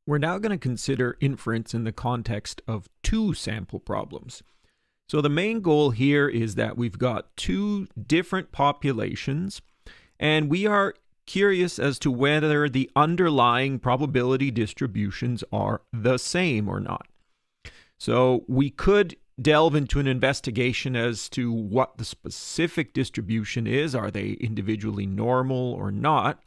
We're now going to consider inference in the context of two sample problems. So the main goal here is that we've got two different populations, and we are curious as to whether the underlying probability distributions are the same or not. So we could delve into an investigation as to what the specific distribution is. Are they individually normal or not?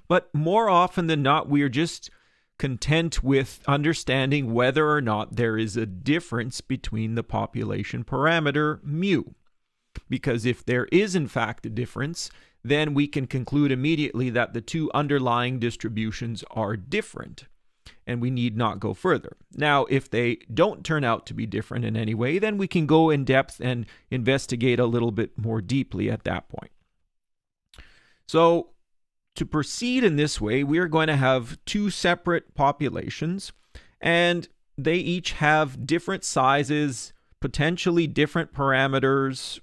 But more often than not, we are just content with understanding whether or not there is a difference between the population parameter mu. Because if there is in fact a difference, then we can conclude immediately that the two underlying distributions are different, and we need not go further. Now, if they don't turn out to be different in any way, then we can go in depth and investigate a little bit more deeply at that point. So, to proceed in this way, we are going to have two separate populations, and they each have different sizes, potentially different parameters.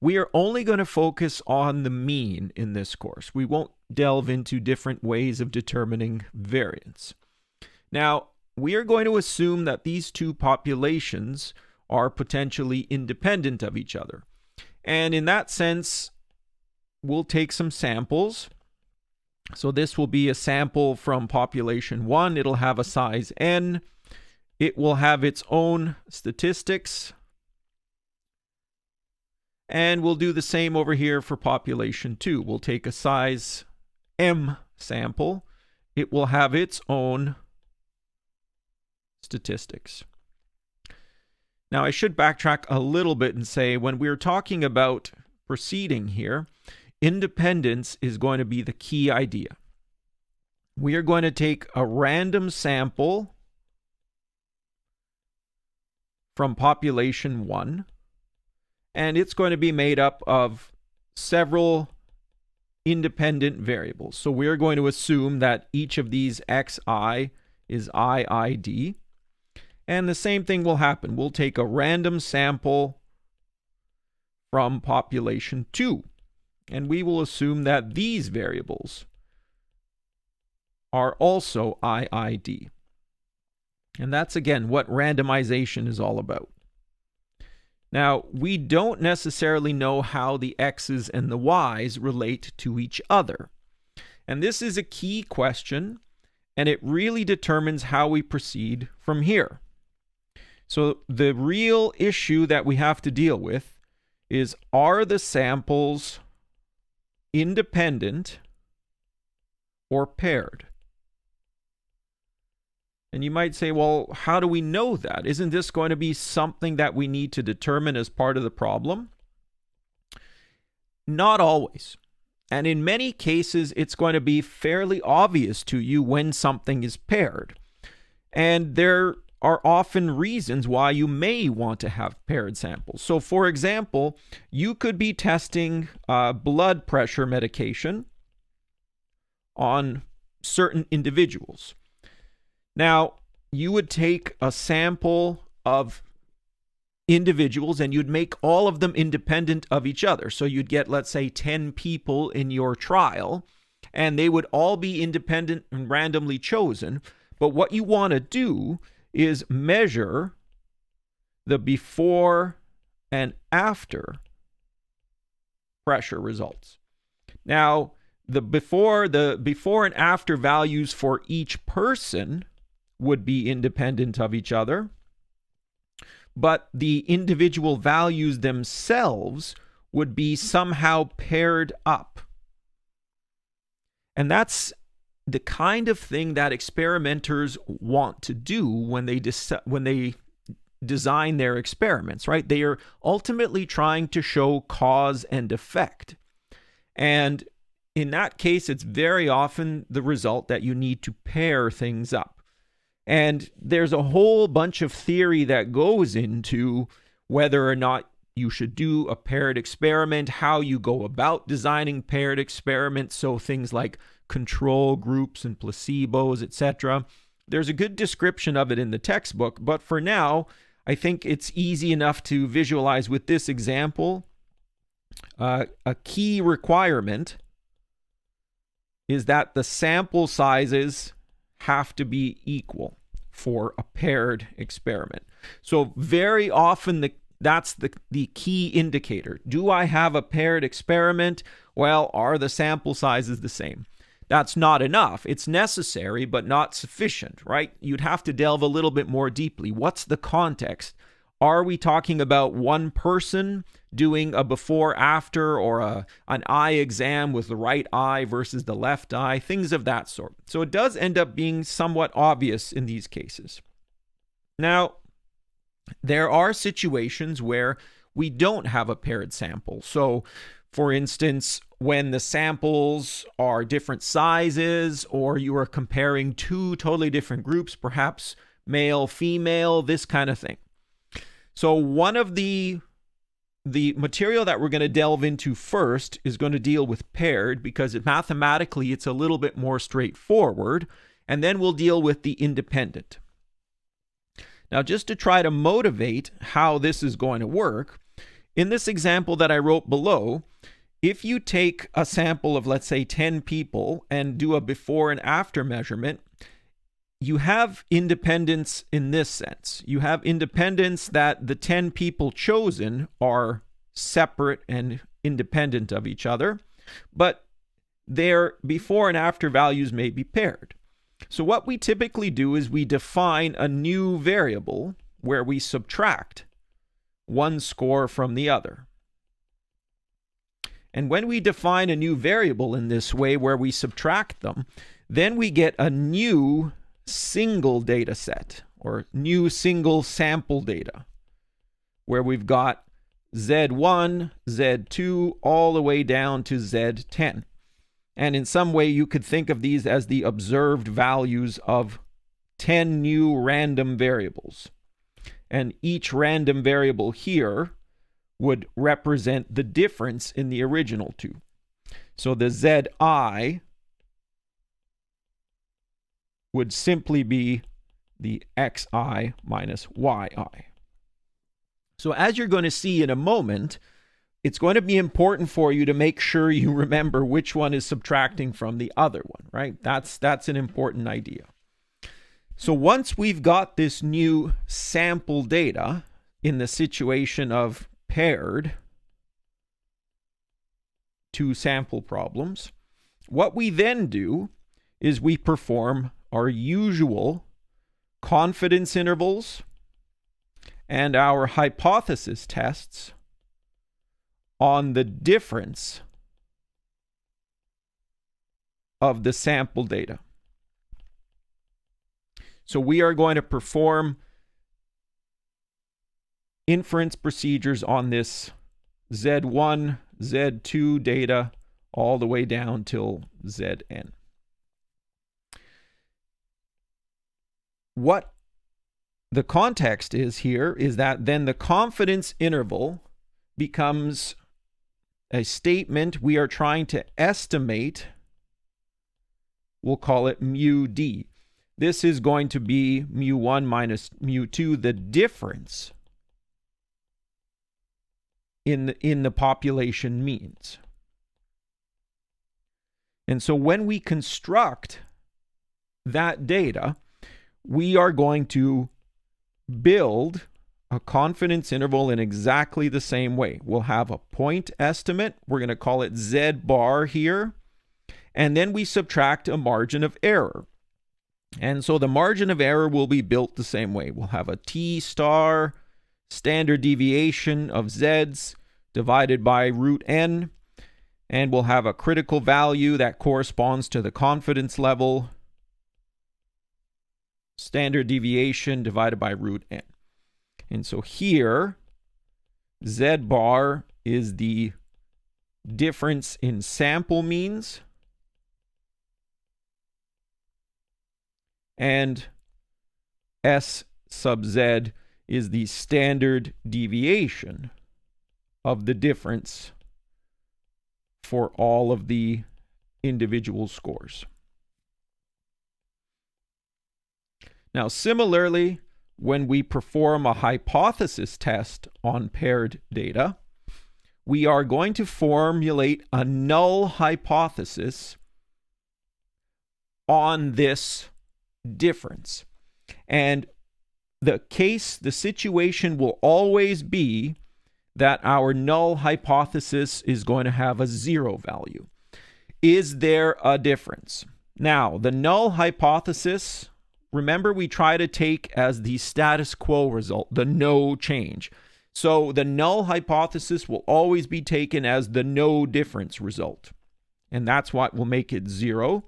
We are only going to focus on the mean in this course. We won't delve into different ways of determining variance. Now, we are going to assume that these two populations are potentially independent of each other. And in that sense, we'll take some samples. So this will be a sample from population 1. It'll have a size n. It will have its own statistics. And we'll do the same over here for population 2. We'll take a size m sample. It will have its own statistics. Now, I should backtrack a little bit and say, when we're talking about proceeding here, independence is going to be the key idea. We are going to take a random sample from population 1, and it's going to be made up of several independent variables. So we're going to assume that each of these xi is iid, and the same thing will happen. We'll take a random sample from population 2. And we will assume that these variables are also iid. And that's, again, what randomization is all about. Now, we don't necessarily know how the x's and the y's relate to each other. And this is a key question, and it really determines how we proceed from here. So the real issue that we have to deal with is, are the samples independent or paired? And you might say, well, how do we know that? Isn't this going to be something that we need to determine as part of the problem? Not always. And in many cases, it's going to be fairly obvious to you when something is paired. And there are often reasons why you may want to have paired samples. So for example, you could be testing blood pressure medication on certain individuals. Now, you would take a sample of individuals and you'd make all of them independent of each other. So you'd get, let's say, 10 people in your trial, and they would all be independent and randomly chosen. But what you want to do is measure the before and after pressure results. Now, the before and after values for each person would be independent of each other, but the individual values themselves would be somehow paired up. And that's the kind of thing that experimenters want to do when they design their experiments, right? They are ultimately trying to show cause and effect. And in that case, it's very often the result that you need to pair things up. And there's a whole bunch of theory that goes into whether or not you should do a paired experiment, how you go about designing paired experiments, so things like control groups and placebos, etc. There's a good description of it in the textbook, but for now, I think it's easy enough to visualize with this example. A key requirement is that the sample sizes have to be equal for a paired experiment. So very often that's the key indicator. Do I have a paired experiment? Well, are the sample sizes the same? That's not enough. It's necessary, but not sufficient, right? You'd have to delve a little bit more deeply. What's the context? Are we talking about one person doing a before-after or an eye exam with the right eye versus the left eye? Things of that sort. So it does end up being somewhat obvious in these cases. Now, there are situations where we don't have a paired sample. So, for instance, when the samples are different sizes, or you are comparing two totally different groups, perhaps male, female, this kind of thing. So one of the material that we're going to delve into first is going to deal with paired, because mathematically it's a little bit more straightforward, and then we'll deal with the independent. Now, just to try to motivate how this is going to work, in this example that I wrote below, if you take a sample of, let's say, 10 people and do a before and after measurement, you have independence in this sense. You have independence that the 10 people chosen are separate and independent of each other, but their before and after values may be paired. So what we typically do is we define a new variable where we subtract one score from the other. And when we define a new variable in this way where we subtract them, then we get a new single data set or new single sample data where we've got Z1, Z2, all the way down to Z10. And in some way, you could think of these as the observed values of 10 new random variables. And each random variable here would represent the difference in the original two. So the Zi would simply be the Xi minus Yi. So as you're going to see in a moment, it's going to be important for you to make sure you remember which one is subtracting from the other one, right? That's an important idea. So once we've got this new sample data in the situation of paired two sample problems, what we then do is we perform our usual confidence intervals and our hypothesis tests on the difference of the sample data. So we are going to perform inference procedures on this Z1, Z2 data all the way down till Zn. What the context is here is that then the confidence interval becomes a statement we are trying to estimate. We'll call it mu d. This is going to be mu1 minus mu2, the difference in the population means. And so when we construct that data, we are going to build a confidence interval in exactly the same way. We'll have a point estimate. We're going to call it Z bar here. And then we subtract a margin of error. And so the margin of error will be built the same way. We'll have a T star standard deviation of Z's divided by root n. And we'll have a critical value that corresponds to the confidence level, standard deviation divided by root n. And so here, Z bar is the difference in sample means, and S sub Z is the standard deviation of the difference for all of the individual scores. Now, similarly, when we perform a hypothesis test on paired data, we are going to formulate a null hypothesis on this difference. And the situation will always be that our null hypothesis is going to have a 0 value. Is there a difference? Now, the null hypothesis, remember we try to take as the status quo result, the no change. So the null hypothesis will always be taken as the no difference result. And that's what will make it 0.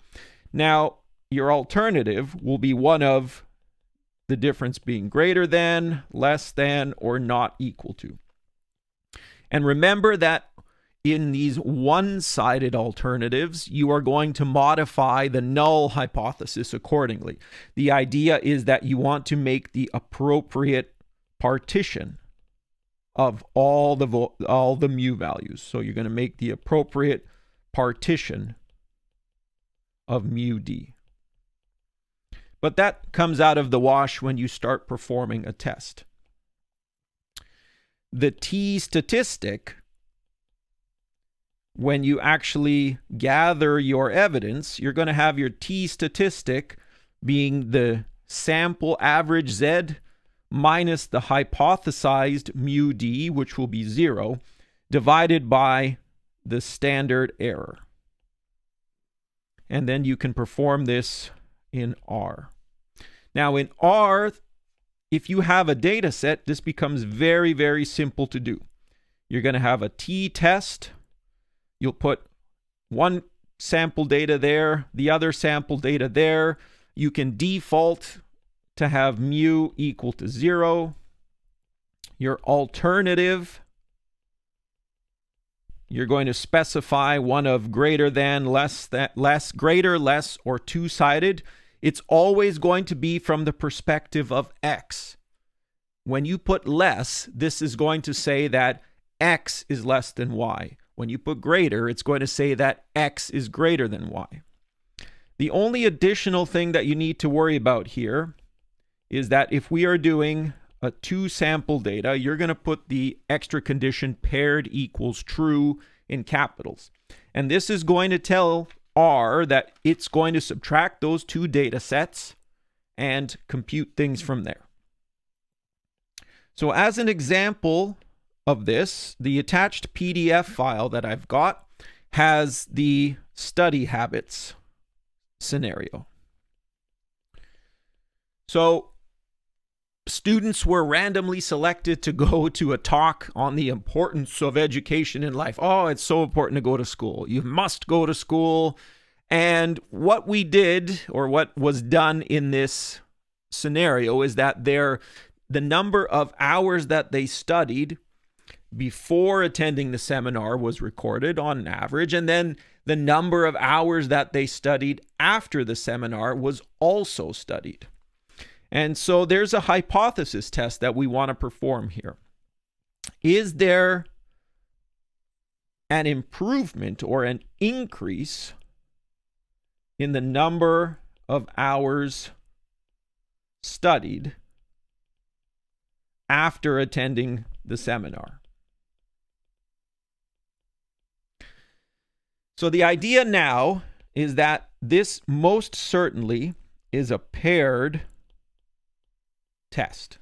Now, your alternative will be one of the difference being greater than, less than, or not equal to. And remember that in these one-sided alternatives, you are going to modify the null hypothesis accordingly. The idea is that you want to make the appropriate partition of all the mu values. So you're going to make the appropriate partition of mu d. But that comes out of the wash when you start performing a test. The t statistic, when you actually gather your evidence, you're going to have your t statistic being the sample average z minus the hypothesized mu d, which will be 0, divided by the standard error. And then you can perform this in R. Now in R, if you have a data set, this becomes very, very simple to do. You're going to have a t-test. You'll put one sample data there, the other sample data there. You can default to have mu equal to 0. Your alternative, you're going to specify one of greater than, less, greater, less, or two-sided. It's always going to be from the perspective of x. When you put less, this is going to say that x is less than y. When you put greater, it's going to say that x is greater than y. The only additional thing that you need to worry about here is that if we are doing a two-sample data, you're going to put the extra condition paired equals true in capitals. And this is going to tell R that it's going to subtract those two data sets and compute things from there. So as an example of this, the attached PDF file that I've got has the study habits scenario. So students were randomly selected to go to a talk on the importance of education in life. Oh, it's so important to go to school. You must go to school. And what we did, or what was done in this scenario, is that the number of hours that they studied before attending the seminar was recorded on an average, and then the number of hours that they studied after the seminar was also studied. And so there's a hypothesis test that we want to perform here. Is there an improvement or an increase in the number of hours studied after attending the seminar? So the idea now is that this most certainly is a paired test.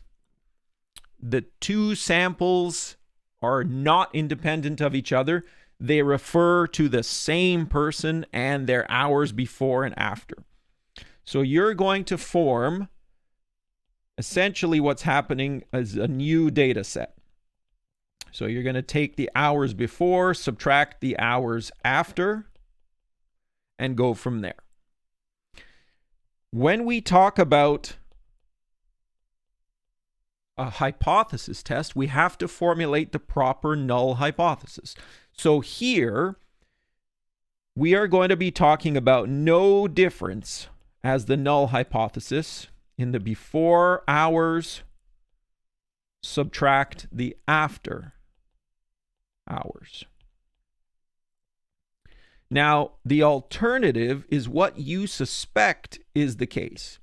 The two samples are not independent of each other. They refer to the same person and their hours before and after. So you're going to form essentially what's happening as a new data set. So you're going to take the hours before, subtract the hours after, and go from there. When we talk about a hypothesis test, we have to formulate the proper null hypothesis. So here, we are going to be talking about no difference as the null hypothesis in the before hours, subtract the after hours. Now, the alternative is what you suspect is the case.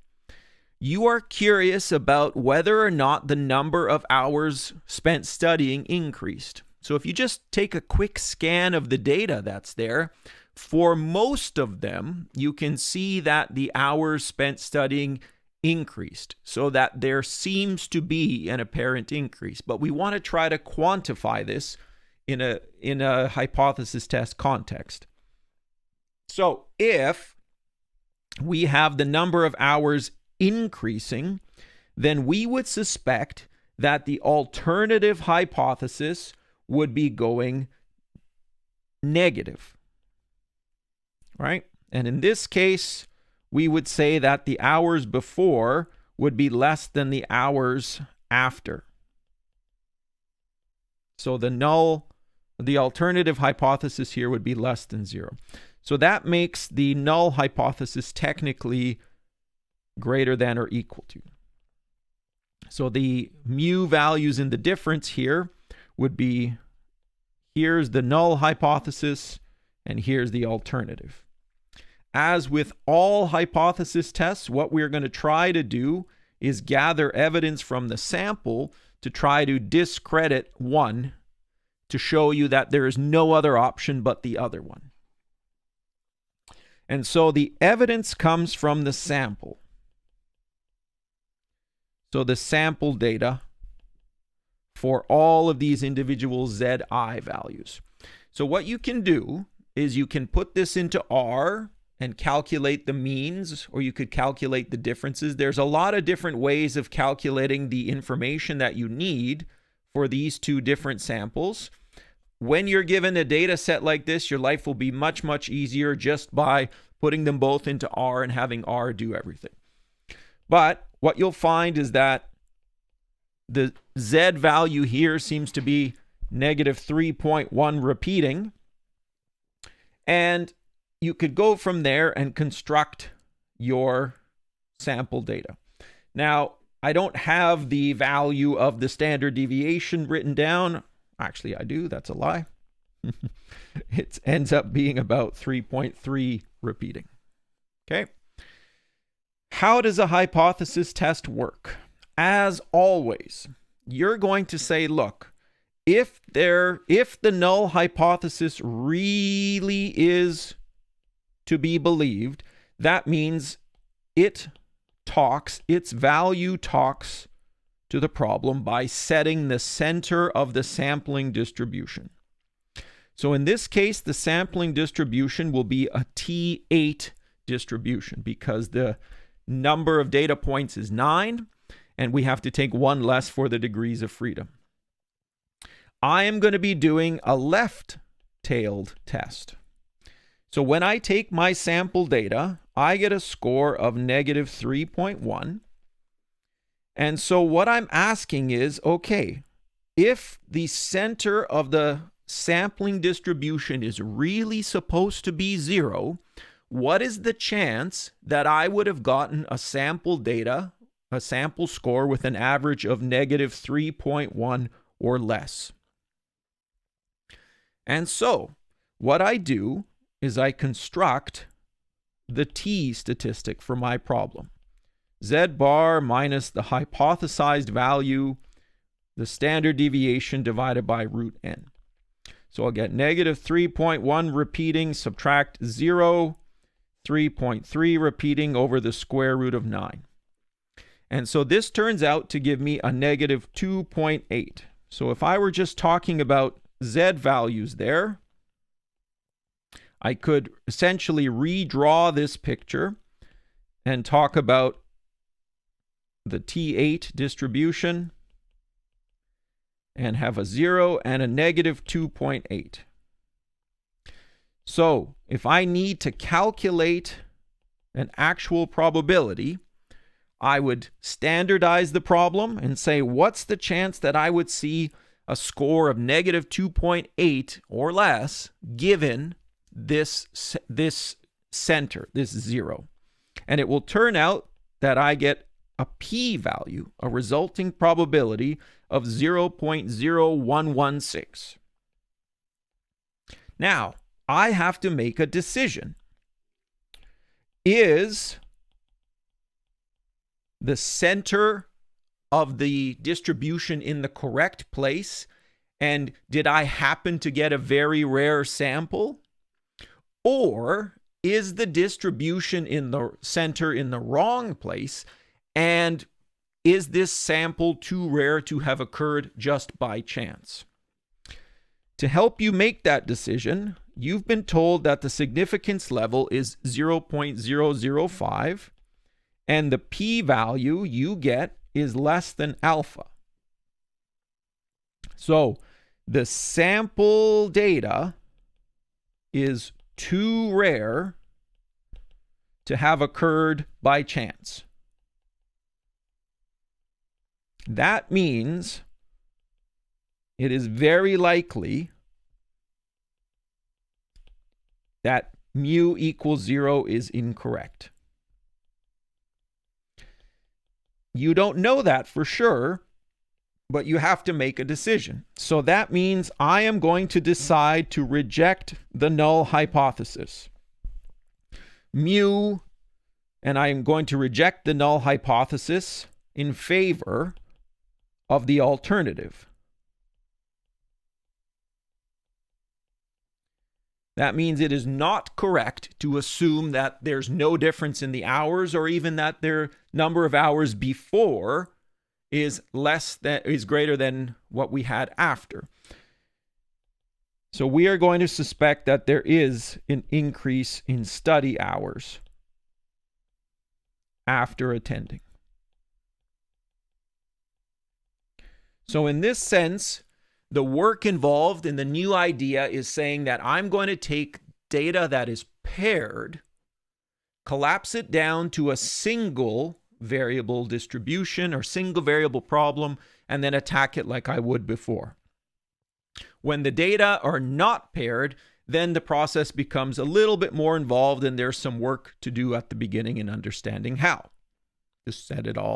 You are curious about whether or not the number of hours spent studying increased. So if you just take a quick scan of the data that's there, for most of them, you can see that the hours spent studying increased, so that there seems to be an apparent increase. But we want to try to quantify this in a hypothesis test context. So if we have the number of hours increasing, then we would suspect that the alternative hypothesis would be going negative, right? And in this case, we would say that the hours before would be less than the hours after. So the alternative hypothesis here would be less than 0. So that makes the null hypothesis technically greater than or equal to. So the mu values in the difference here would be, here's the null hypothesis and here's the alternative. As with all hypothesis tests, what we're going to try to do is gather evidence from the sample to try to discredit one, to show you that there is no other option but the other one. And so the evidence comes from the sample. So the sample data for all of these individual Zi values. So what you can do is you can put this into R and calculate the means, or you could calculate the differences. There's a lot of different ways of calculating the information that you need for these two different samples. When you're given a data set like this, your life will be much, much easier just by putting them both into R and having R do everything. But what you'll find is that the Z value here seems to be negative 3.1 repeating. And you could go from there and construct your sample data. Now, I don't have the value of the standard deviation written down. Actually, I do. That's a lie. It ends up being about 3.3 repeating. Okay. How does a hypothesis test work? As always, you're going to say, look, if the null hypothesis really is to be believed, that means its value talks to the problem by setting the center of the sampling distribution. So in this case, the sampling distribution will be a T8 distribution because the number of data points is 9, and we have to take one less for the degrees of freedom. I am going to be doing a left-tailed test. So when I take my sample data, I get a score of negative 3.1. And so what I'm asking is, okay, if the center of the sampling distribution is really supposed to be 0, what is the chance that I would have gotten a sample score with an average of negative 3.1 or less? And so what I do is I construct the t statistic for my problem. Z bar minus the hypothesized value, the standard deviation divided by root n. So I'll get negative 3.1 repeating, subtract 0, 3.3 repeating over the square root of 9. And so this turns out to give me a negative 2.8. So if I were just talking about Z values there, I could essentially redraw this picture and talk about the T8 distribution and have a 0 and a negative 2.8. So if I need to calculate an actual probability, I would standardize the problem and say, what's the chance that I would see a score of negative 2.8 or less given this center, this 0? And it will turn out that I get a p-value, a resulting probability of 0.0116. Now, I have to make a decision. Is the center of the distribution in the correct place? And did I happen to get a very rare sample? Or is the distribution in the center in the wrong place? And is this sample too rare to have occurred just by chance? To help you make that decision, you've been told that the significance level is 0.005, and the p-value you get is less than alpha. So the sample data is too rare to have occurred by chance. That means it is very likely that mu equals 0 is incorrect. You don't know that for sure, but you have to make a decision. So that means I am going to decide to reject the null hypothesis. Mu, and I am going to reject the null hypothesis in favor of the alternative. That means it is not correct to assume that there's no difference in the hours, or even that their number of hours before is greater than what we had after. So we are going to suspect that there is an increase in study hours after attending. So in this sense, the work involved in the new idea is saying that I'm going to take data that is paired, collapse it down to a single variable distribution or single variable problem, and then attack it like I would before. When the data are not paired, then the process becomes a little bit more involved, and there's some work to do at the beginning in understanding how to set it all